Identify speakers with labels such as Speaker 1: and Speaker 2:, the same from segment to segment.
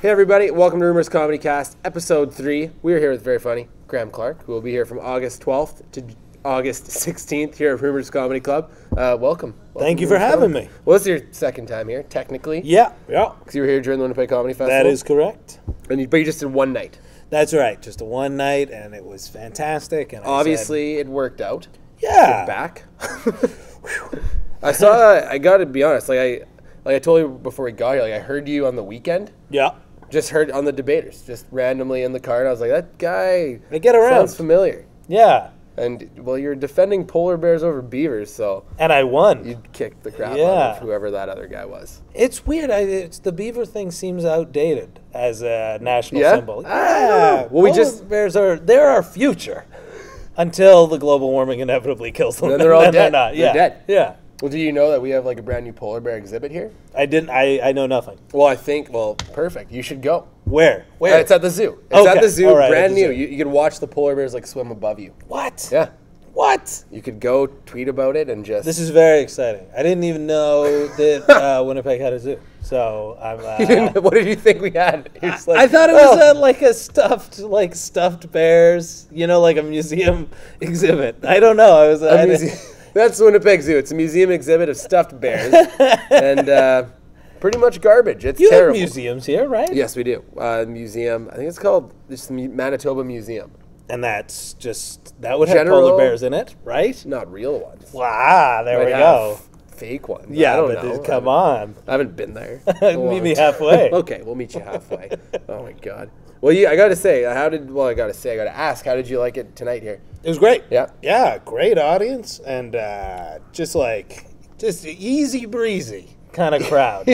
Speaker 1: Hey everybody, welcome to Rumors Comedy Cast, episode 3. We are here with very funny Graham Clark, who will be here from August 12th to August 16th here at Rumors Comedy Club. Welcome.
Speaker 2: Thank you for having me.
Speaker 1: Well, this is your second time here, technically.
Speaker 2: Yeah.
Speaker 1: Because you were here during the Winnipeg Comedy Festival.
Speaker 2: That is correct.
Speaker 1: But you just did one night.
Speaker 2: That's right. Just a one night, and it was fantastic. And
Speaker 1: obviously, it worked out.
Speaker 2: Yeah.
Speaker 1: You're back. I got to be honest, like I told you before we got here, like I heard you on the weekend.
Speaker 2: Yeah.
Speaker 1: Just heard on the debaters, just randomly in the car, and I was like, that guy
Speaker 2: I get around.
Speaker 1: sounds familiar.
Speaker 2: Yeah.
Speaker 1: And, well, you're defending polar bears over beavers, so...
Speaker 2: And I won.
Speaker 1: You kicked the crap out of whoever that other guy was.
Speaker 2: It's weird. The beaver thing seems outdated as a national symbol.
Speaker 1: Yeah. Well,
Speaker 2: polar bears they're our future until the global warming inevitably kills them.
Speaker 1: Then they're all dead.
Speaker 2: They're not.
Speaker 1: They're dead.
Speaker 2: Yeah.
Speaker 1: Well, do you know that we have, like, a brand new polar bear exhibit here?
Speaker 2: I didn't. I know nothing.
Speaker 1: Well, perfect. You should go.
Speaker 2: Where?
Speaker 1: It's at the zoo. It's at the zoo, brand new. You could watch the polar bears, like, swim above you.
Speaker 2: What?
Speaker 1: Yeah.
Speaker 2: What?
Speaker 1: You could go tweet about it and just...
Speaker 2: This is very exciting. I didn't even know that Winnipeg had a zoo. So I'm...
Speaker 1: What did you think we had?
Speaker 2: I thought it was like a stuffed bears, like a museum exhibit. I don't know.
Speaker 1: That's Winnipeg Zoo. It's a museum exhibit of stuffed bears and pretty much garbage. It's terrible.
Speaker 2: You have museums here, right?
Speaker 1: Yes, we do. Museum. I think it's called the Manitoba Museum.
Speaker 2: And that would have polar bears in it, right?
Speaker 1: Not real ones.
Speaker 2: Wow, there we go.
Speaker 1: Fake ones.
Speaker 2: Yeah,
Speaker 1: I don't know.
Speaker 2: Come on.
Speaker 1: I haven't been there.
Speaker 2: Meet me halfway.
Speaker 1: Okay, we'll meet you halfway. Oh my God. Well, I got to ask, how did you like it tonight here?
Speaker 2: It was great.
Speaker 1: Yeah.
Speaker 2: Yeah, great audience and just easy breezy kind of crowd,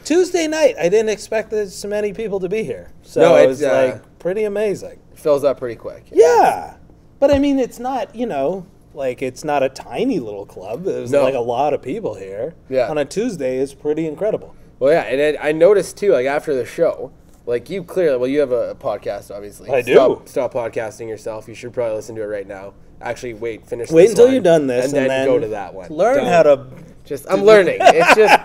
Speaker 2: Tuesday night, I didn't expect so many people to be here. So it was pretty amazing.
Speaker 1: Fills up pretty quick.
Speaker 2: Yeah. But I mean, it's not, it's not a tiny little club. There's a lot of people here.
Speaker 1: Yeah.
Speaker 2: On a Tuesday is pretty incredible.
Speaker 1: Well, yeah, and I noticed too, after the show, you clearly, you have a podcast, obviously.
Speaker 2: I do.
Speaker 1: Stop podcasting yourself. You should probably listen to it right now. Actually, wait
Speaker 2: until you're done this,
Speaker 1: and then go to that one.
Speaker 2: Learn how to.
Speaker 1: I'm learning. It's just,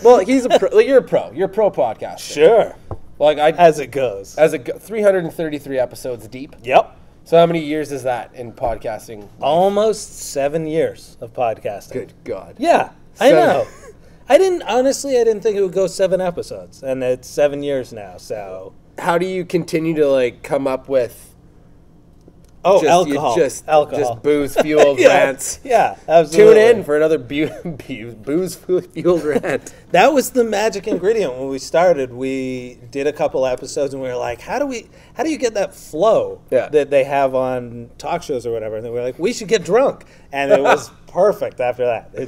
Speaker 1: well, he's a pro. You're a pro. You're a pro podcaster.
Speaker 2: Sure. As it goes. 333 episodes deep. Yep.
Speaker 1: So how many years is that in podcasting?
Speaker 2: Almost 7 years of podcasting.
Speaker 1: Good God.
Speaker 2: Yeah, I know. I didn't think it would go 7 episodes, and it's 7 years now. So
Speaker 1: how do you continue to come up with?
Speaker 2: Alcohol.
Speaker 1: Just booze fueled rants.
Speaker 2: Yeah, absolutely.
Speaker 1: Tune in for another booze fueled rant.
Speaker 2: That was the magic ingredient when we started. We did a couple episodes and we were like, how do you get that flow that they have on talk shows or whatever? And then we were like, we should get drunk. And it was perfect after that.
Speaker 1: Are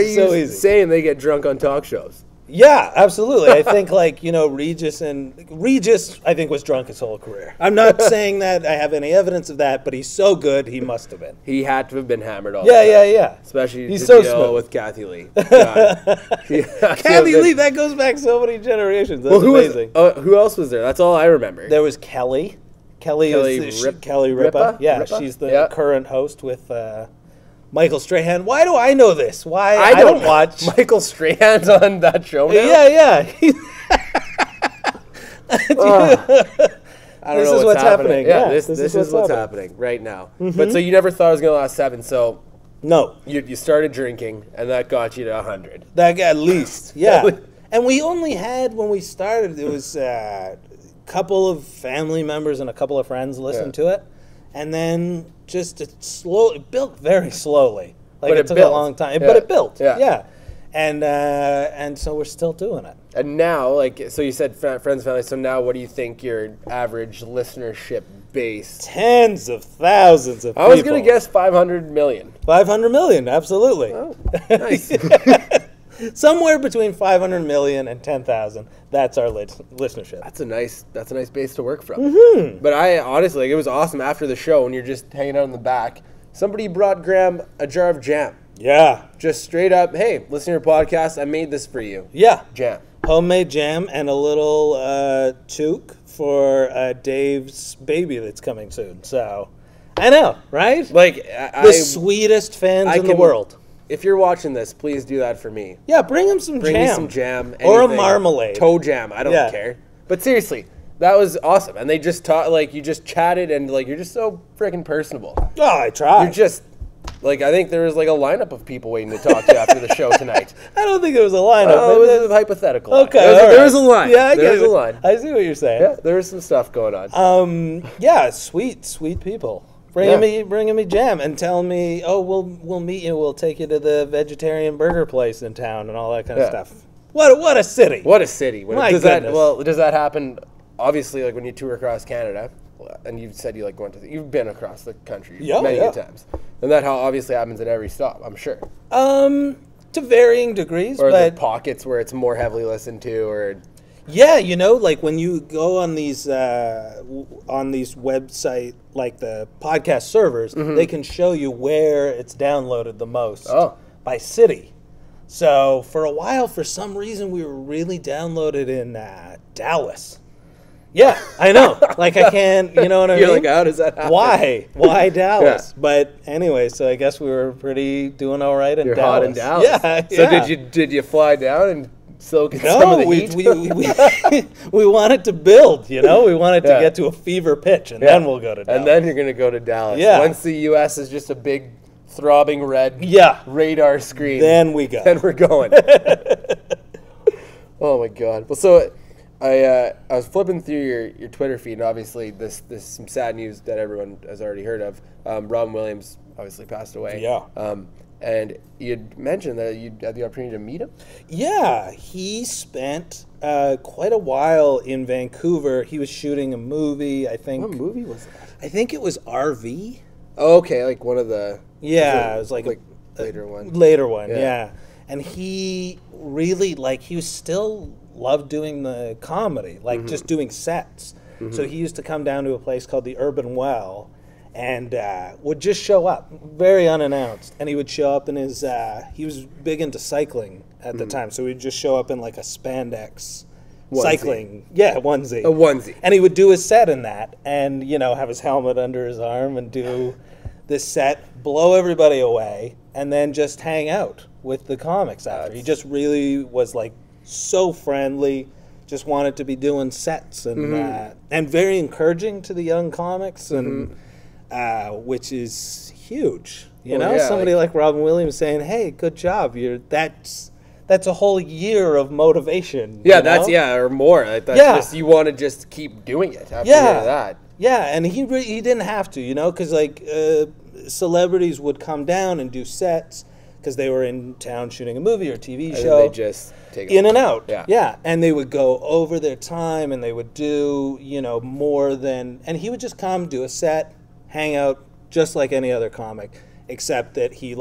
Speaker 1: you so easy. Saying they get drunk on talk shows?
Speaker 2: Yeah, absolutely. I think Regis I think was drunk his whole career. I'm not saying that I have any evidence of that, but he's so good, he must have been.
Speaker 1: He had to have been hammered all
Speaker 2: the time. Yeah.
Speaker 1: Especially
Speaker 2: he's so smooth
Speaker 1: with Kathy Lee.
Speaker 2: Kathy Lee, that goes back so many generations. That's amazing.
Speaker 1: Who else was there? That's all I remember.
Speaker 2: There was Kelly. Kelly Ripa. Yeah, she's the current host with Michael Strahan. Why do I know this? Why I don't watch
Speaker 1: Michael Strahan's on that show now?
Speaker 2: Yeah.
Speaker 1: I don't know what's happening. Yeah, this is what's happening right now. Mm-hmm. But so you never thought it was going to last 7. So
Speaker 2: no,
Speaker 1: you started drinking, and that got you to 100.
Speaker 2: That got at least, yeah. And we only had when we started. It was a couple of family members and a couple of friends listened to it. And then it built very slowly. It took a long time. But it built. Yeah. And so we're still doing it.
Speaker 1: And now, so you said friends, family. So now what do you think your average listenership base?
Speaker 2: Tens of thousands of people.
Speaker 1: I was going to guess 500 million.
Speaker 2: 500 million, absolutely.
Speaker 1: Oh, nice.
Speaker 2: Somewhere between 500 million and 10,000. That's our listenership.
Speaker 1: That's a nice base to work from.
Speaker 2: Mm-hmm.
Speaker 1: But I honestly, it was awesome after the show when you're just hanging out in the back. Somebody brought Graham a jar of jam.
Speaker 2: Yeah.
Speaker 1: Just straight up, hey, listen to your podcast. I made this for you.
Speaker 2: Yeah.
Speaker 1: Jam.
Speaker 2: Homemade jam and a little toque for Dave's baby that's coming soon. So, I know, right?
Speaker 1: The
Speaker 2: sweetest fans in the world.
Speaker 1: if you're watching this, please do that for me.
Speaker 2: Yeah, bring him some
Speaker 1: Bring
Speaker 2: jam.
Speaker 1: me some jam.
Speaker 2: Or a
Speaker 1: anything.
Speaker 2: marmalade.
Speaker 1: Toe jam. I don't care. But seriously, that was awesome. And they just taught, like, you just chatted and, like, you're just so freaking personable.
Speaker 2: Oh, I tried.
Speaker 1: You're just, like, I think there was, like, a lineup of people waiting to talk to you after the show tonight.
Speaker 2: I don't think it was a lineup.
Speaker 1: Oh, it was a hypothetical.
Speaker 2: Okay.
Speaker 1: There was a line.
Speaker 2: Yeah,
Speaker 1: there was a line.
Speaker 2: I see what you're saying.
Speaker 1: Yeah, there was some stuff going on.
Speaker 2: Yeah, sweet people. Bringing me jam and telling me, oh, we'll meet you. We'll take you to the vegetarian burger place in town and all that kind of stuff. What a city!
Speaker 1: What a city!
Speaker 2: My
Speaker 1: does
Speaker 2: goodness.
Speaker 1: Does that happen? Obviously, like when you tour across Canada, and you said you like going to, you've been across the country many times, and that obviously happens at every stop. I'm sure.
Speaker 2: To varying degrees,
Speaker 1: or
Speaker 2: but
Speaker 1: the pockets where it's more heavily listened to, or.
Speaker 2: Yeah, you know, like when you go on these website, like the podcast servers, they can show you where it's downloaded the most by city. So for a while, for some reason, we were really downloaded in Dallas. Yeah, I know. Like I can't, you know what I mean?
Speaker 1: You're like, how does that happen?
Speaker 2: Why Dallas?
Speaker 1: Yeah.
Speaker 2: But anyway, so I guess we were doing all right in
Speaker 1: You're
Speaker 2: Dallas.
Speaker 1: hot in Dallas.
Speaker 2: Yeah.
Speaker 1: So did you fly down and soak in some of the heat?
Speaker 2: we wanted to build, you know? We wanted to get to a fever pitch, and then we'll go to Dallas.
Speaker 1: And then you're going to go to Dallas.
Speaker 2: Yeah.
Speaker 1: Once the U.S. is just a big throbbing red radar screen.
Speaker 2: Then we go.
Speaker 1: Then we're going. Oh, my God. Well, so I was flipping through your Twitter feed, and obviously this some sad news that everyone has already heard of. Robin Williams obviously passed away.
Speaker 2: Yeah.
Speaker 1: And you had mentioned that you had the opportunity to meet him?
Speaker 2: Yeah, he spent quite a while in Vancouver. He was shooting a movie, I think.
Speaker 1: What movie was that?
Speaker 2: I think it was RV.
Speaker 1: Oh, okay, like one of the...
Speaker 2: Yeah, it was like
Speaker 1: later one.
Speaker 2: Later one, yeah. And he really, he was still loved doing the comedy, just doing sets. So he used to come down to a place called the Urban Well, and would just show up, very unannounced. And he would show up in his, he was big into cycling at the time, so he'd just show up in like a spandex cycling. Yeah, onesie.
Speaker 1: A onesie.
Speaker 2: And he would do his set in that, and, have his helmet under his arm and do this set, blow everybody away, and then just hang out with the comics after. He just really was so friendly, just wanted to be doing sets, and very encouraging to the young comics, and which is huge. Somebody like Robin Williams saying, "Hey, good job! That's a whole year of motivation."
Speaker 1: Yeah, or more. Just, you want to just keep doing it after that.
Speaker 2: Yeah, and he didn't have to, because celebrities would come down and do sets because they were in town shooting a movie or TV show.
Speaker 1: They just take
Speaker 2: in and out.
Speaker 1: Yeah,
Speaker 2: and they would go over their time, and they would do more than. And he would just come, do a set, hang out, just like any other comic, except that he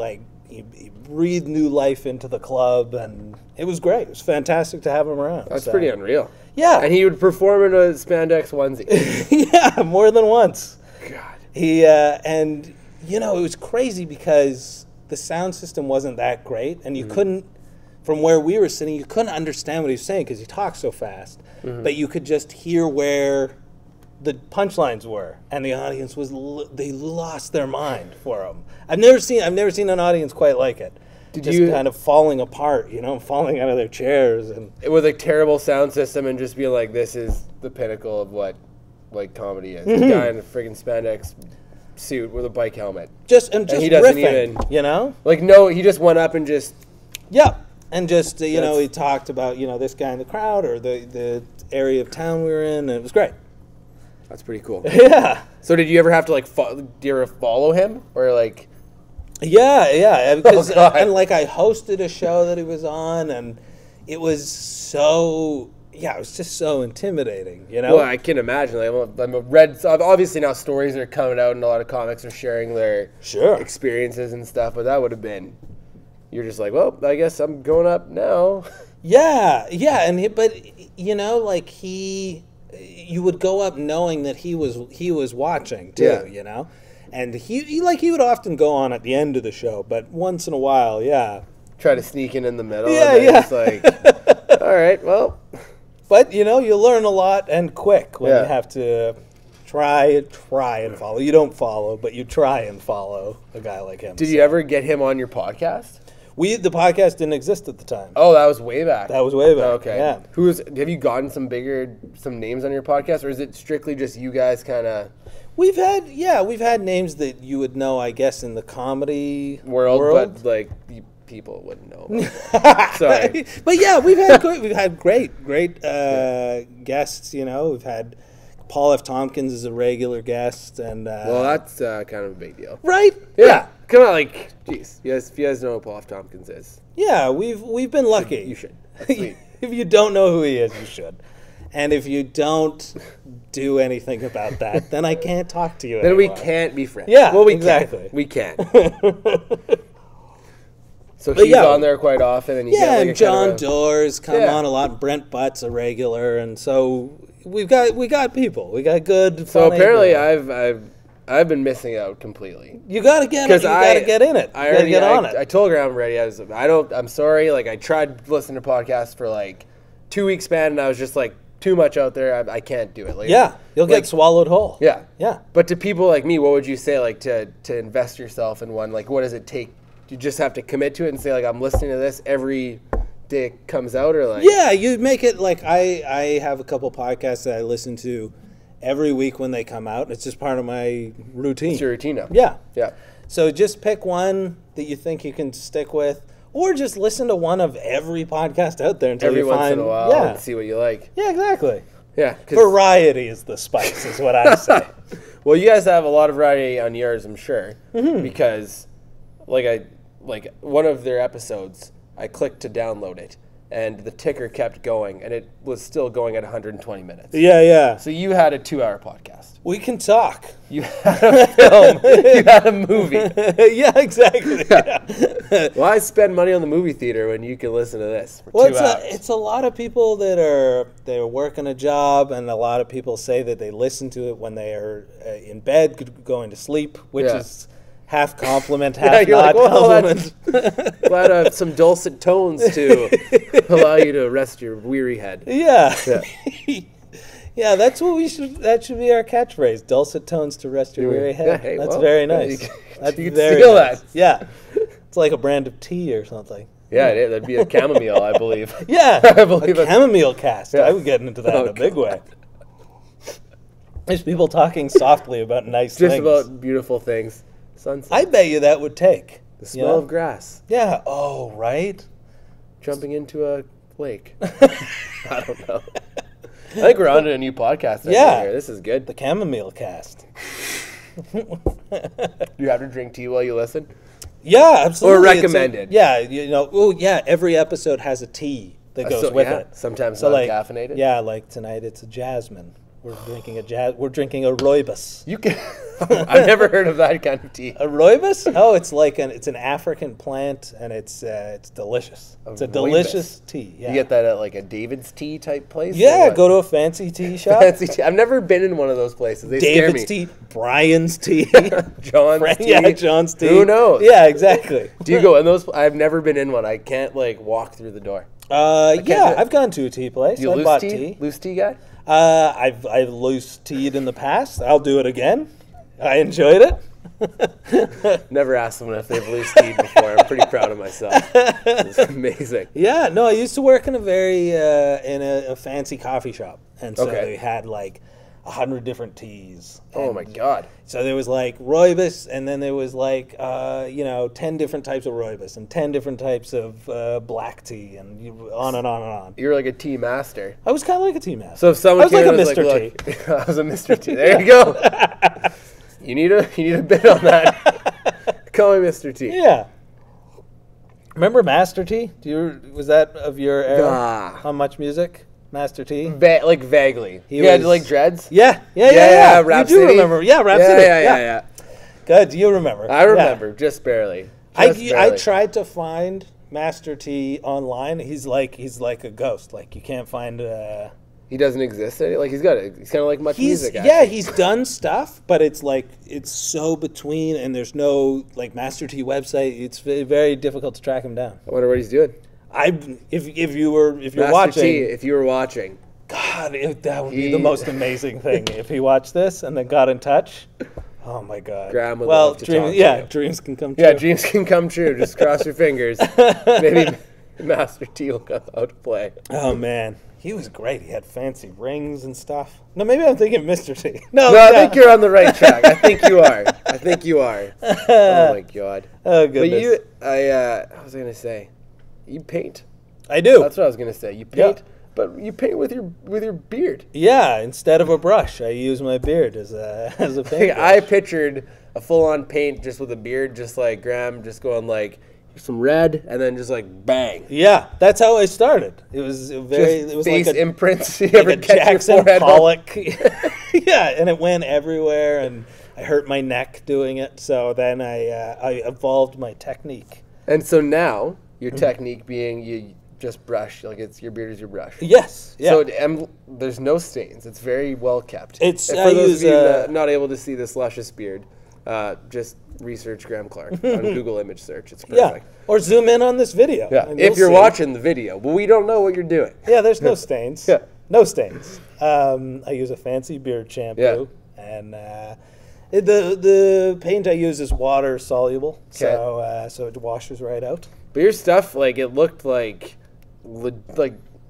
Speaker 2: breathed new life into the club, and it was great. It was fantastic to have him around.
Speaker 1: That's pretty unreal.
Speaker 2: Yeah,
Speaker 1: and he would perform in a spandex onesie.
Speaker 2: Yeah, more than once.
Speaker 1: God.
Speaker 2: He and it was crazy because the sound system wasn't that great, and you couldn't, from where we were sitting, you couldn't understand what he was saying because he talked so fast. But you could just hear where the punchlines were, and the audience they lost their mind for him. I've never seen an audience quite like it. Kind of falling apart, falling out of their chairs, and
Speaker 1: it was a terrible sound system, and just being like, this is the pinnacle of what comedy is. The guy in a friggin' spandex suit with a bike helmet.
Speaker 2: And
Speaker 1: he doesn't
Speaker 2: riffing,
Speaker 1: even no, he just went up and just
Speaker 2: and just he talked about this guy in the crowd or the area of town we were in, and it was great.
Speaker 1: That's pretty cool.
Speaker 2: Yeah.
Speaker 1: So did you ever have to do you ever follow him or
Speaker 2: Yeah, because and I hosted a show that he was on, and it was so. Yeah, it was just so intimidating,
Speaker 1: Well, I can imagine. Obviously now stories are coming out, and a lot of comics are sharing their experiences and stuff. But that would have been, you're just like, well, I guess I'm going up now.
Speaker 2: Yeah, and you would go up knowing that he was watching too, and he would often go on at the end of the show, but once in a while,
Speaker 1: try to sneak in the middle.
Speaker 2: Yeah.
Speaker 1: It's like, all right, well.
Speaker 2: But, you learn a lot and quick when you have to try and follow. You don't follow, but you try and follow a guy like him.
Speaker 1: Did you ever get him on your podcast?
Speaker 2: The podcast didn't exist at the time.
Speaker 1: Oh, that was way back.
Speaker 2: That was way back.
Speaker 1: Okay.
Speaker 2: Yeah.
Speaker 1: Have you gotten some names on your podcast, or is it strictly just you guys kind of?
Speaker 2: We've had names that you would know, I guess, in the comedy
Speaker 1: world. But like people wouldn't know about that. Sorry.
Speaker 2: But yeah, we've had great guests, you know. We've had Paul F. Tompkins as a regular guest, and
Speaker 1: well, that's kind of a big deal,
Speaker 2: right?
Speaker 1: Yeah. Come on, like, geez, if you guys know who Paul F. Tompkins is,
Speaker 2: yeah, we've been lucky.
Speaker 1: You should.
Speaker 2: If you don't know who he is, you should. And if you don't do anything about that, then I can't talk to you anymore.
Speaker 1: Then we can't be friends.
Speaker 2: Yeah,
Speaker 1: well,
Speaker 2: exactly.
Speaker 1: We can't. So he's on there quite often, and
Speaker 2: and John Doerr's come on a lot. Brent Butt's a regular, and so we got people. We got good.
Speaker 1: So apparently, I've been missing out completely.
Speaker 2: You gotta get it. You gotta get in it. You gotta get on it.
Speaker 1: I told her I'm ready. I'm sorry. Like I tried listening to podcasts for like 2 weeks span, and I was just like too much out there. I can't do it. Like,
Speaker 2: you'll get swallowed whole.
Speaker 1: Yeah,
Speaker 2: yeah.
Speaker 1: But to people like me, what would you say? Like to invest yourself in one. Like what does it take? You just have to commit to it and say like I'm listening to this every day it comes out, or like
Speaker 2: you make it like I have a couple podcasts that I listen to every week when they come out. It's just part of my routine.
Speaker 1: It's your routine now.
Speaker 2: Yeah. So just pick one that you think you can stick with, or just listen to one of every podcast out there until
Speaker 1: every
Speaker 2: you
Speaker 1: once
Speaker 2: find
Speaker 1: in a while and see what you like.
Speaker 2: Yeah, exactly.
Speaker 1: Yeah,
Speaker 2: variety is the spice, is what I say.
Speaker 1: Well, you guys have a lot of variety on yours, I'm sure, because like one of their episodes, I clicked to download it, and the ticker kept going, and it was still going at 120 minutes.
Speaker 2: Yeah.
Speaker 1: So you had a 2-hour podcast.
Speaker 2: We can talk.
Speaker 1: You had a film. You had a movie.
Speaker 2: Yeah, exactly. Yeah.
Speaker 1: Why spend money on the movie theater when you can listen to this for 2 hours?
Speaker 2: It's a lot of people they're working a job, and a lot of people say that they listen to it when they are in bed, going to sleep, which is half compliment, half not compliment.
Speaker 1: Glad to have some dulcet tones to allow you to rest your weary head.
Speaker 2: Yeah. Yeah, that's what that should be our catchphrase. Dulcet tones to rest your weary head.
Speaker 1: Yeah, hey,
Speaker 2: that's very nice.
Speaker 1: You can steal that.
Speaker 2: Yeah. It's like a brand of tea or something.
Speaker 1: Yeah, that'd be a chamomile, I believe.
Speaker 2: Yeah,
Speaker 1: I believe
Speaker 2: a chamomile cast. Yeah. I would get into that in a big way. There's people talking softly about nice things.
Speaker 1: Just about beautiful things. Sunset.
Speaker 2: I bet you that would take.
Speaker 1: The smell of grass.
Speaker 2: Yeah. Oh, right.
Speaker 1: Jumping into a lake. I don't know. I think we're on to a new podcast. Here. This is good.
Speaker 2: The chamomile cast.
Speaker 1: You have to drink tea while you listen?
Speaker 2: Yeah, absolutely.
Speaker 1: Or recommended.
Speaker 2: Every episode has a tea that goes with it.
Speaker 1: Sometimes non-caffeinated.
Speaker 2: Yeah, like tonight it's a jasmine. We're drinking a rooibos.
Speaker 1: You can. I've never heard of that kind of tea.
Speaker 2: A rooibos? Oh, it's an African plant, and it's delicious. It's a delicious tea. Yeah.
Speaker 1: You get that at like a David's Tea type place?
Speaker 2: Yeah, go to a fancy tea shop.
Speaker 1: Fancy tea. I've never been in one of those places. They
Speaker 2: David's
Speaker 1: scare me.
Speaker 2: Tea, Brian's tea,
Speaker 1: John's tea.
Speaker 2: Yeah, John's tea.
Speaker 1: Who knows?
Speaker 2: Yeah, exactly.
Speaker 1: Do you go in those? I've never been in one. I can't walk through the door.
Speaker 2: I've gone to a tea place.
Speaker 1: You
Speaker 2: bought
Speaker 1: tea? Loose tea guy?
Speaker 2: I've loose tea'd in the past. I'll do it again. I enjoyed it.
Speaker 1: Never asked someone if they've loose tea'd before. I'm pretty proud of myself. It's amazing.
Speaker 2: Yeah, no, I used to work in a fancy coffee shop, and so they had 100 different teas.
Speaker 1: Oh my God.
Speaker 2: So there was rooibos, and then there was 10 different types of rooibos and 10 different types of black tea, and on and on and on.
Speaker 1: You're like a tea master.
Speaker 2: I was kind of like a tea master.
Speaker 1: So if someone
Speaker 2: I was like a Mr.
Speaker 1: T. I was a Mr. T. There you go. You need a bit on that. Call me Mr. T.
Speaker 2: Yeah. Remember Master T? Was that of your era on Much Music? Master T?
Speaker 1: Vaguely. He had dreads?
Speaker 2: Yeah.
Speaker 1: Rap
Speaker 2: you do
Speaker 1: City?
Speaker 2: remember. Yeah, Rap City.
Speaker 1: Yeah.
Speaker 2: Good, you remember.
Speaker 1: I remember, just barely.
Speaker 2: I tried to find Master T online. He's like a ghost. You can't find...
Speaker 1: He doesn't exist. He's kind of like Much Music.
Speaker 2: Yeah, he's done stuff, but it's so between, and there's no Master T website. It's very difficult to track him down.
Speaker 1: I wonder what he's doing.
Speaker 2: If you were
Speaker 1: Master
Speaker 2: watching,
Speaker 1: T, if you were watching,
Speaker 2: God, that would be the most amazing thing if he watched this and then got in touch. Oh my God.
Speaker 1: Graham would love to talk to you.
Speaker 2: Dreams can come true.
Speaker 1: Yeah, dreams can come true. Just cross your fingers. Maybe Master T will come out to play.
Speaker 2: Oh man, he was great. He had fancy rings and stuff. No, maybe I'm thinking Mr. T.
Speaker 1: No, I think you're on the right track. I think you are. Oh my God.
Speaker 2: Oh goodness.
Speaker 1: But I was gonna say, you paint.
Speaker 2: I do.
Speaker 1: That's what I was gonna say. You paint, but you paint with your beard.
Speaker 2: Yeah, instead of a brush, I use my beard as a paint.
Speaker 1: I pictured a full-on paint just with a beard, just like Graham, just going like some red, and then just like bang.
Speaker 2: Yeah, that's how I started. It was
Speaker 1: face
Speaker 2: like
Speaker 1: imprints.
Speaker 2: Like a Jackson Pollock. Yeah, and it went everywhere, and I hurt my neck doing it. So then I evolved my technique.
Speaker 1: And so now your technique being you just brush, like it's your beard is your brush.
Speaker 2: Yes. Yeah.
Speaker 1: So there's no stains. It's very well kept.
Speaker 2: It's
Speaker 1: and for those of you not able to see this luscious beard, just research Graham Clark on Google image search. It's perfect.
Speaker 2: Yeah. Or zoom in on this video.
Speaker 1: Yeah. If you're watching the video, but we don't know what you're doing.
Speaker 2: Yeah. There's no stains.
Speaker 1: Yeah.
Speaker 2: No stains. I use a fancy beard shampoo, and the paint I use is water soluble, so it washes right out.
Speaker 1: But your stuff, like, it looked like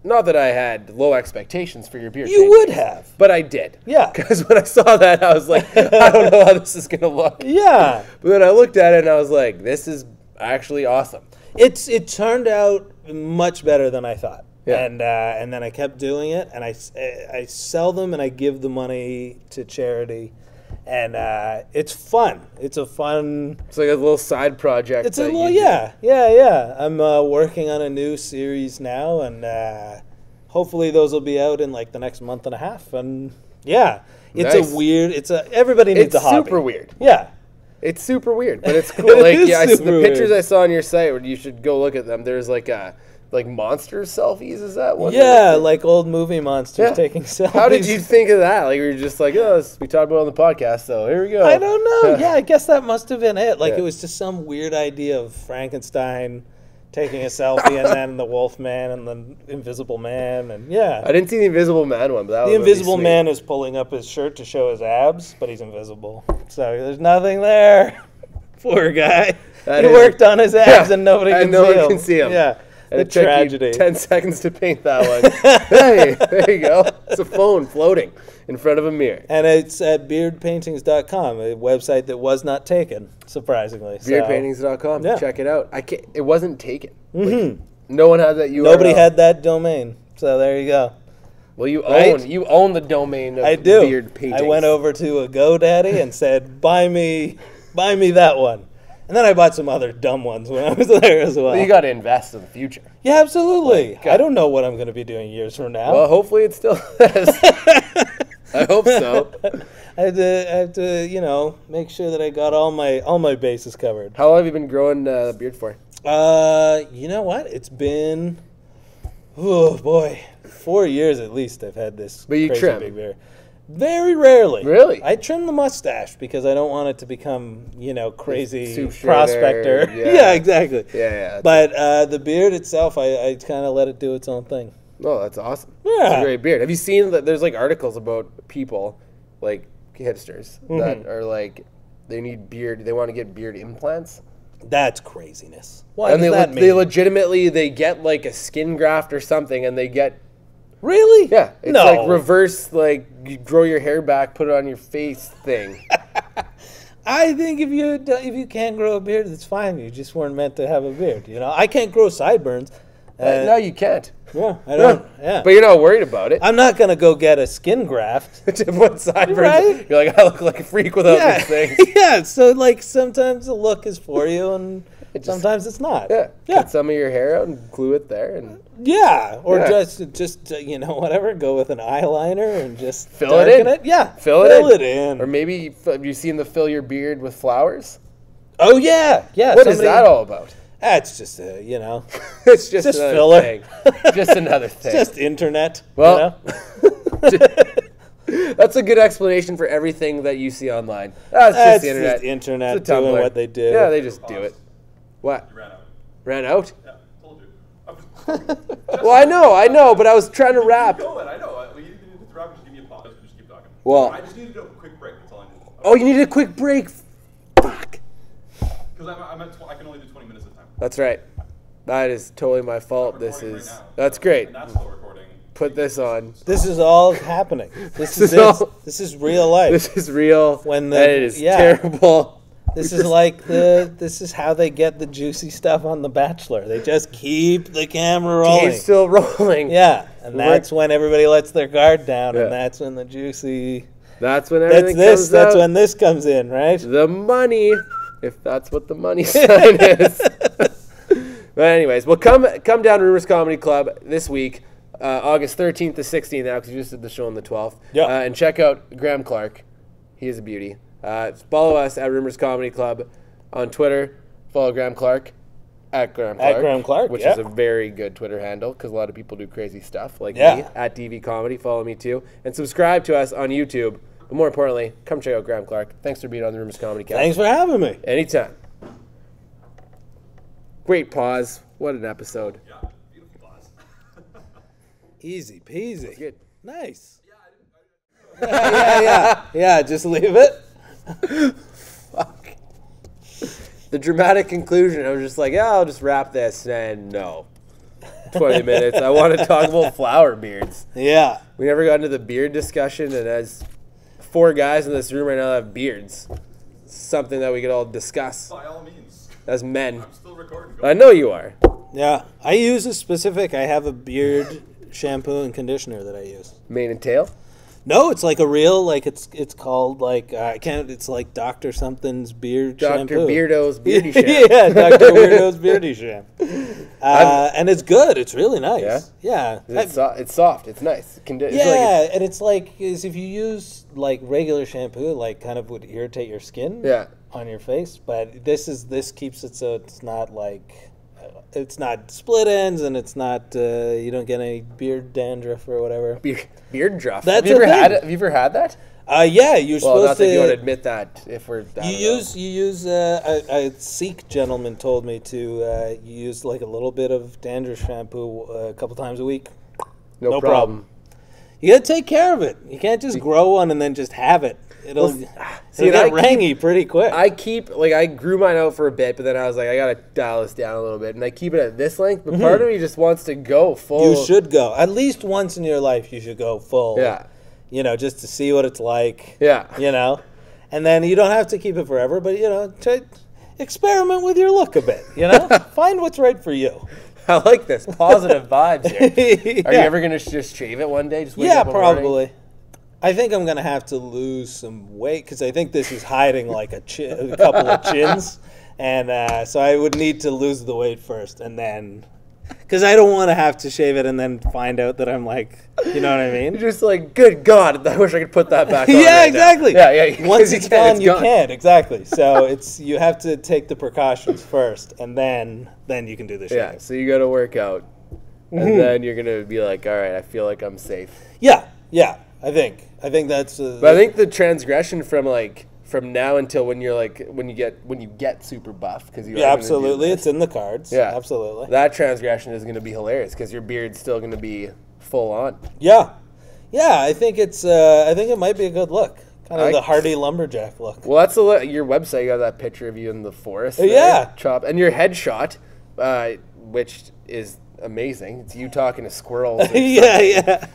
Speaker 1: not that I had low expectations for your beard.
Speaker 2: You would have,
Speaker 1: but I did.
Speaker 2: Yeah,
Speaker 1: because when I saw that, I was like, I don't know how this is gonna look.
Speaker 2: Yeah,
Speaker 1: but then I looked at it and I was like, this is actually awesome.
Speaker 2: It turned out much better than I thought.
Speaker 1: Yeah.
Speaker 2: And then I kept doing it, and I sell them and I give the money to charity. And it's fun. It's a fun...
Speaker 1: It's like a little side project.
Speaker 2: It's a little, yeah. I'm working on a new series now, and hopefully those will be out in like the next month and a half. And yeah, it's
Speaker 1: nice.
Speaker 2: Everybody needs a hobby.
Speaker 1: It's super weird.
Speaker 2: Yeah.
Speaker 1: It's super weird, but it's cool. Like, the pictures
Speaker 2: weird.
Speaker 1: I saw on your site, you should go look at them. There's like monster selfies, is that one?
Speaker 2: Yeah, like old movie monsters taking selfies.
Speaker 1: How did you think of that? Like, we were just like, oh, we talked about it on the podcast, so here we go.
Speaker 2: I don't know. Yeah, I guess that must have been it. Like, it was just some weird idea of Frankenstein taking a selfie, and then the Wolfman and the Invisible Man, and I
Speaker 1: didn't see the Invisible Man one, but that
Speaker 2: the Invisible Man is pulling up his shirt to show his abs, but he's invisible, so there's nothing there. Poor guy. He worked on his abs, and nobody can see him. Yeah.
Speaker 1: And it took you 10 seconds to paint that one. Hey, there you go. It's a phone floating in front of a mirror.
Speaker 2: And it's at beardpaintings.com, a website that was not taken, surprisingly.
Speaker 1: Beardpaintings.com.
Speaker 2: Yeah.
Speaker 1: Check it out. It wasn't taken. Like, no one had that URL.
Speaker 2: Nobody had that domain. So there you go.
Speaker 1: Well, you own the domain of Beard Paintings.
Speaker 2: I went over to a GoDaddy and said, buy me that one. And then I bought some other dumb ones when I was there as well.
Speaker 1: Well, you got to invest in the future.
Speaker 2: Yeah, absolutely. I don't know what I'm going to be doing years from now.
Speaker 1: Well, hopefully it still is. I hope so.
Speaker 2: I have to, make sure that I got all my bases covered.
Speaker 1: How long have you been growing the beard for?
Speaker 2: You know what? It's been, 4 years at least. I've had this.
Speaker 1: But you
Speaker 2: crazy
Speaker 1: trim?
Speaker 2: Big beard. Very rarely.
Speaker 1: Really?
Speaker 2: I trim the mustache because I don't want it to become, crazy
Speaker 1: Soup
Speaker 2: prospector.
Speaker 1: Shredder,
Speaker 2: Yeah, exactly.
Speaker 1: Yeah.
Speaker 2: But the beard itself, I kind of let it do its own thing.
Speaker 1: Oh, that's awesome.
Speaker 2: Yeah.
Speaker 1: It's a great beard. Have you seen that there's like articles about people, like hipsters, that are like, they need beard, they want to get beard implants?
Speaker 2: That's craziness. What
Speaker 1: does
Speaker 2: that mean?
Speaker 1: They legitimately, they get like a skin graft or something and they get...
Speaker 2: Really?
Speaker 1: Yeah. It's like reverse, like, you grow your hair back, put it on your face thing.
Speaker 2: I think if you can't grow a beard, it's fine. You just weren't meant to have a beard. I can't grow sideburns.
Speaker 1: No, you can't.
Speaker 2: Yeah, I don't. Yeah.
Speaker 1: But you're not worried about it.
Speaker 2: I'm not going to go get a skin graft.
Speaker 1: To put sideburns.
Speaker 2: Right?
Speaker 1: You're like, I look like a freak without these things.
Speaker 2: Yeah, so like sometimes the look is for you and sometimes it's not.
Speaker 1: Yeah. Cut some of your hair out and glue it there. And
Speaker 2: just whatever, go with an eyeliner and just
Speaker 1: fill it in.
Speaker 2: Yeah,
Speaker 1: fill
Speaker 2: it in.
Speaker 1: Or maybe, have you seen the fill your beard with flowers?
Speaker 2: Oh, yeah.
Speaker 1: What is that all about?
Speaker 2: It's just,
Speaker 1: it's just another
Speaker 2: filler.
Speaker 1: thing. Just another thing.
Speaker 2: It's just internet.
Speaker 1: Well, that's a good explanation for everything that you see online. That's just the internet.
Speaker 2: Just internet doing what they do.
Speaker 1: Yeah, they just do it. What?
Speaker 3: You
Speaker 1: ran out?
Speaker 3: Yeah, told you.
Speaker 1: Well, I know, but I was trying to rap.
Speaker 3: I know. You didn't interrupt. Just give me a pause. Just keep talking.
Speaker 1: Well,
Speaker 3: I just need to do a quick break. That's all I need.
Speaker 1: Oh, you need a quick break. Fuck.
Speaker 3: Because I can only do 20 minutes at a time.
Speaker 1: That's right. That is totally my fault.
Speaker 3: I'm
Speaker 1: This
Speaker 3: recording
Speaker 1: is
Speaker 3: right now.
Speaker 1: that's great.
Speaker 3: And that's still recording.
Speaker 1: Put this on.
Speaker 2: This is all happening. This is This is real life.
Speaker 1: This is real.
Speaker 2: When
Speaker 1: and it is terrible.
Speaker 2: This is like this is how they get the juicy stuff on The Bachelor. They just keep the camera rolling.
Speaker 1: He's still rolling.
Speaker 2: Yeah, and that's when everybody lets their guard down,
Speaker 1: Yeah.
Speaker 2: and that's when the juicy.
Speaker 1: That's when everything
Speaker 2: That's
Speaker 1: comes
Speaker 2: That's
Speaker 1: out.
Speaker 2: when this comes in, right?
Speaker 1: The money, if that's what the money sign is. But anyways, well, come down to Rumors Comedy Club this week, August 13th to 16th now, because you just did the show on the 12th.
Speaker 2: Yeah.
Speaker 1: And check out Graham Clark. He is a beauty. Follow us at Rumors Comedy Club on Twitter. Follow Graham Clark at Graham Clark.
Speaker 2: At Graham Clark,
Speaker 1: which
Speaker 2: yeah.
Speaker 1: is a very good Twitter handle, because a lot of people do crazy stuff like
Speaker 2: Yeah.
Speaker 1: me at DV Comedy. Follow me too. And subscribe to us on YouTube. But more importantly, come check out Graham Clark. Thanks for being on the Rumors Comedy Cast.
Speaker 2: Thanks for having me.
Speaker 1: Anytime. Great pause. What an episode.
Speaker 3: Yeah, beautiful pause.
Speaker 2: Easy peasy.
Speaker 1: Good.
Speaker 2: Nice. Yeah. Just leave it.
Speaker 1: Fuck. The dramatic conclusion, I was just like, yeah, I'll just wrap this. And no. 20 minutes. I want to talk about flower beards.
Speaker 2: Yeah.
Speaker 1: We never got into the beard discussion, and as 4 guys in this room right now that have beards, it's something that we could all discuss
Speaker 3: By all means.
Speaker 1: as men.
Speaker 3: I'm still recording.
Speaker 1: I know you are.
Speaker 2: Yeah. I use a specific. I have a beard shampoo and conditioner that I use.
Speaker 1: Mane and tail.
Speaker 2: No, it's like a real, like it's called like I can't. It's like Dr. Something's beard
Speaker 1: Dr.
Speaker 2: shampoo.
Speaker 1: Beardo's Beardy Shampoo.
Speaker 2: Yeah, Dr. Weirdo's beardy shampoo. And it's good. It's really nice. Yeah.
Speaker 1: It's soft. It's nice. It's
Speaker 2: Yeah, and it's like is if you use like regular shampoo, like kind of would irritate your skin.
Speaker 1: Yeah.
Speaker 2: On your face, but this keeps it so it's not like it's not split ends, and it's not you don't get any beard dandruff or whatever.
Speaker 1: Beard druff.
Speaker 2: That's
Speaker 1: Have you
Speaker 2: a
Speaker 1: ever
Speaker 2: thing.
Speaker 1: had that?
Speaker 2: Yeah, you're
Speaker 1: Well, not
Speaker 2: supposed
Speaker 1: that you want to
Speaker 2: to.
Speaker 1: admit that if we're.
Speaker 2: You use a Sikh gentleman told me to you use like a little bit of dandruff shampoo a couple times a week.
Speaker 1: No problem.
Speaker 2: You gotta take care of it. You can't just grow one and then just have it. It'll get rangy pretty quick.
Speaker 1: I grew mine out for a bit, but then I was like, I gotta dial this down a little bit, and I keep it at this length. But part of me just wants to go full.
Speaker 2: You should go at least once in your life. You should go full.
Speaker 1: Yeah.
Speaker 2: Just to see what it's like.
Speaker 1: Yeah.
Speaker 2: And then you don't have to keep it forever, but try experiment with your look a bit. Find what's right for you.
Speaker 1: I like this positive vibes here. Are you ever gonna just shave it one day? Just wake up one morning?
Speaker 2: Probably. I think I'm gonna have to lose some weight because I think this is hiding like a couple of chins, and so I would need to lose the weight first, and then because I don't want to have to shave it and then find out that I'm like, you know what I mean?
Speaker 1: You're just like, good God, I wish I could put that back on.
Speaker 2: Yeah,
Speaker 1: right
Speaker 2: exactly.
Speaker 1: Now. Yeah.
Speaker 2: Once it's gone, you can't. Exactly. So you have to take the precautions first, and then you can do the shaving.
Speaker 1: Yeah. So you got to work out, and then you're gonna be like, all right, I feel like I'm safe.
Speaker 2: Yeah. I think that's.
Speaker 1: But I think the transgression from now until when you get super buff because
Speaker 2: absolutely, it's in the cards.
Speaker 1: Yeah,
Speaker 2: absolutely.
Speaker 1: That transgression is going to be hilarious because your beard's still going to be full on.
Speaker 2: Yeah. I think it's. I think it might be a good look, kind of the hardy lumberjack look.
Speaker 1: Well, that's your website. You got that picture of you in the forest.
Speaker 2: Yeah,
Speaker 1: chop and your headshot, which is amazing. It's you talking to squirrels.
Speaker 2: Yeah.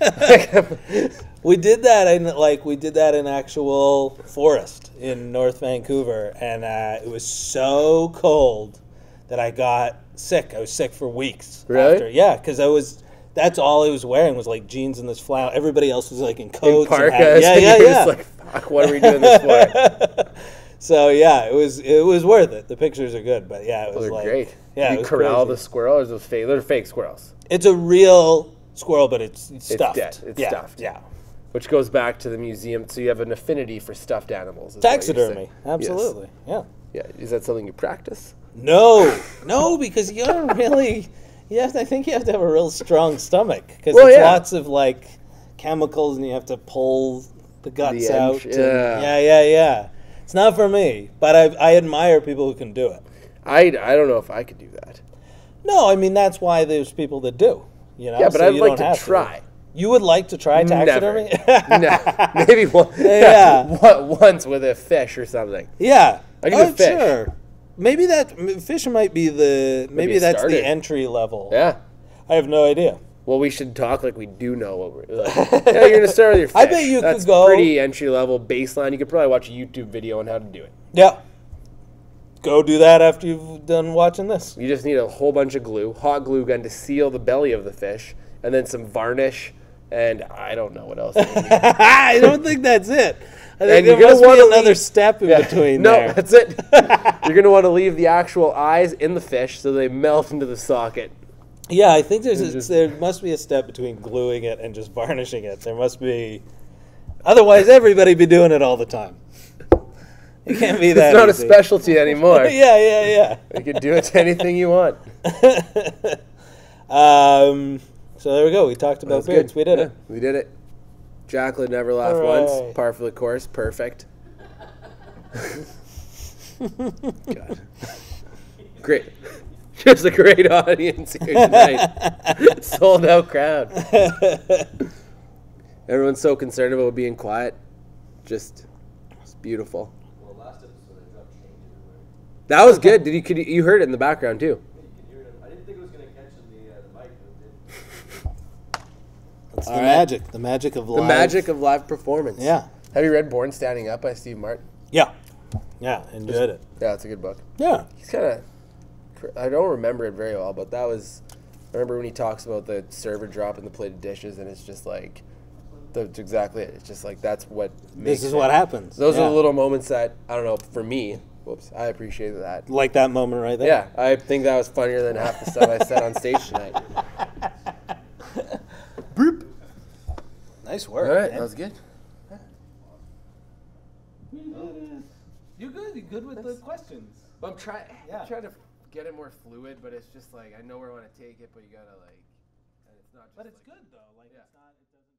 Speaker 2: We did that in actual forest in North Vancouver, and it was so cold that I got sick. I was sick for weeks.
Speaker 1: Really?
Speaker 2: After. Yeah, because that's all I was wearing was like jeans and this flannel. Everybody else was like in coats.
Speaker 1: In parkas.
Speaker 2: And yeah.
Speaker 1: Just like, fuck, what are we doing this for?
Speaker 2: So yeah, it was worth it. The pictures are good, but yeah, it was
Speaker 1: great.
Speaker 2: Yeah,
Speaker 1: Did you corral the squirrel, or is those fake? They're fake squirrels.
Speaker 2: It's a real squirrel, but it's stuffed.
Speaker 1: It's dead. It's stuffed.
Speaker 2: Yeah.
Speaker 1: Which goes back to the museum. So you have an affinity for stuffed animals.
Speaker 2: Taxidermy. Absolutely.
Speaker 1: Yes. Yeah. Is that something you practice?
Speaker 2: No, because you don't really. I think you have to have a real strong stomach because it's lots of like chemicals, and you have to pull the guts out. Yeah. It's not for me, but I admire people who can do it.
Speaker 1: I don't know if I could do that.
Speaker 2: No, I mean that's why there's people that do.
Speaker 1: Yeah, but I'd like to try.
Speaker 2: You would like to try taxidermy?
Speaker 1: No, maybe once with a fish or something.
Speaker 2: Yeah.
Speaker 1: I can do fish.
Speaker 2: Sure. Maybe fish might be maybe that's
Speaker 1: starter.
Speaker 2: the entry level.
Speaker 1: Yeah.
Speaker 2: I have no idea.
Speaker 1: Well, we should talk like we do know what we're like. Yeah, you're gonna start with your fish.
Speaker 2: I bet you
Speaker 1: That's
Speaker 2: could go
Speaker 1: pretty entry level baseline. You could probably watch a YouTube video on how to do it.
Speaker 2: Yeah. Go do that after you've done watching this.
Speaker 1: You just need a whole bunch of glue, hot glue gun to seal the belly of the fish, and then some varnish, and I don't know what else.
Speaker 2: I don't think that's it. I think
Speaker 1: And
Speaker 2: there
Speaker 1: you're
Speaker 2: must
Speaker 1: gonna
Speaker 2: be
Speaker 1: wanna
Speaker 2: another step in between
Speaker 1: No,
Speaker 2: there.
Speaker 1: that's it. You're gonna want to leave the actual eyes in the fish so they melt into the socket.
Speaker 2: Yeah, I think there must be a step between gluing it and just varnishing it. There must be. Otherwise, everybody be doing it all the time. It can't be that
Speaker 1: It's not
Speaker 2: easy.
Speaker 1: a specialty anymore.
Speaker 2: Yeah.
Speaker 1: You can do it to anything you want.
Speaker 2: So there we go. We talked about beards.
Speaker 1: Good.
Speaker 2: We did it.
Speaker 1: We did it. Jacqueline never laughed
Speaker 2: Hooray.
Speaker 1: once. Par for the course. Perfect. God. Great. Just a great audience here tonight. Sold out crowd. Everyone's so concerned about being quiet. Just, it's beautiful.
Speaker 4: Well, last episode I dropped change everywhere.
Speaker 1: That was good. You heard it in the background too?
Speaker 4: Yeah, you can hear it. I didn't think it was going to catch in the mic, but it did.
Speaker 2: That's
Speaker 1: All
Speaker 2: the
Speaker 1: right.
Speaker 2: magic. The magic of live.
Speaker 1: The magic of live performance.
Speaker 2: Yeah.
Speaker 1: Have you read Born Standing Up by Steve Martin?
Speaker 2: Yeah. Yeah. Enjoyed it.
Speaker 1: Yeah, it's a good book.
Speaker 2: Yeah.
Speaker 1: He's kind of, I don't remember it very well, but I remember when he talks about the server dropping the plated dishes, and it's just like, that's exactly it. It's just like, that's what makes
Speaker 2: This is
Speaker 1: it.
Speaker 2: what happens.
Speaker 1: Those are
Speaker 2: Yeah.
Speaker 1: the little moments that, I don't know, for me, I appreciated that.
Speaker 2: Like that moment right there.
Speaker 1: Yeah, I think that was funnier than half the stuff I said on stage tonight.
Speaker 2: Boop. Nice work.
Speaker 1: All right,
Speaker 2: man.
Speaker 1: that was good.
Speaker 2: You're good. You're good with the questions.
Speaker 1: I'm trying
Speaker 2: Yeah.
Speaker 1: to get it more fluid, but it's just like, I know where I want to take it, but you gotta like, and it's not just
Speaker 2: But it's
Speaker 1: like,
Speaker 2: good though. Like
Speaker 1: Yeah.
Speaker 2: it's not. It doesn't.